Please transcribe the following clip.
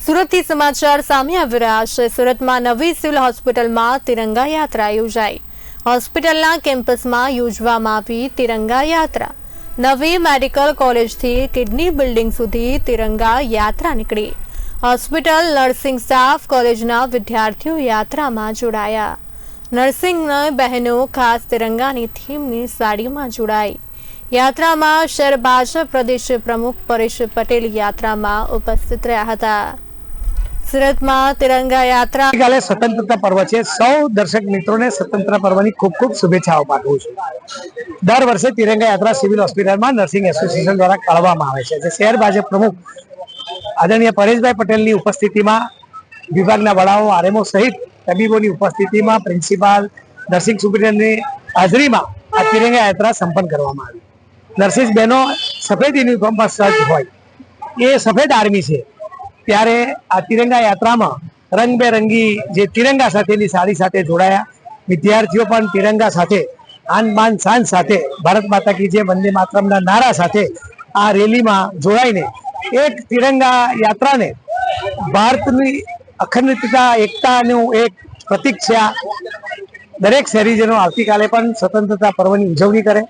સુરતથી સમાચાર સામે આવી રહ્યા છે। સુરતમાં નવી સિવિલ હોસ્પિટલમાં તિરંગા યાત્રા યોજાઈ। હોસ્પિટલના કેમ્પસમાં યોજવામાં આવી તિરંગા યાત્રા। નવી મેડિકલ કોલેજથી કિડની બિલ્ડિંગ સુધી તિરંગા યાત્રા નીકળી। હોસ્પિટલ નર્સિંગ સ્ટાફ કોલેજના વિદ્યાર્થીઓ યાત્રામાં જોડાયા। નર્સિંગની બહેનો ખાસ તિરંગાની થીમની સાડીમાં જોડાઈ। યાત્રામાં શહેર ભાજપ પ્રદેશ પ્રમુખ પરેશ પટેલ યાત્રામાં ઉપસ્થિત રહ્યા હતા। સુરતમાં તિરંગા યાત્રા ગઈકાલે સ્વતંત્રતા પર્વ છે। સૌ દર્શક મિત્રોને સ્વતંત્રતા પર્વની ખૂબ ખૂબ શુભેચ્છાઓ પાઠવું છું। દર વર્ષે તિરંગા યાત્રા સિવિલ હોસ્પિટલમાં નર્સિંગ એસોસિએશન દ્વારા કાઢવામાં આવે છે। જે શહેર ભાજપ પ્રમુખ આદરણીય પરેશભાઈ પટેલની ઉપસ્થિતિમાં વિભાગના વડાઓ આરએમઓ સહિત તબીબોની ઉપસ્થિતિમાં પ્રિન્સિપાલ નર્સિંગ સુપ્રિન્ટેન્ડન્ટની હાજરીમાં આ તિરંગા યાત્રા સંપન્ન કરવામાં આવી। નર્સિસ બહેનો સફેદ યુનિફોર્મ પર સજ્જ હોય, એ સફેદ આર્મી છે, ત્યારે આ તિરંગા યાત્રામાં રંગબેરંગી જે તિરંગા સાથેની સાડી સાથે જોડાયા। વિદ્યાર્થીઓ પણ તિરંગા સાથે આન બાન શાન સાથે ભારત માતા કી જય વંદે માતરમના નારા સાથે આ રેલીમાં જોડાઈને એક તિરંગા યાત્રાને ભારતની અખંડિતતા એકતાનું એક પ્રતીક છે। દરેક શહેરીજનો આવતીકાલે પણ સ્વતંત્રતા પર્વની ઉજવણી કરે।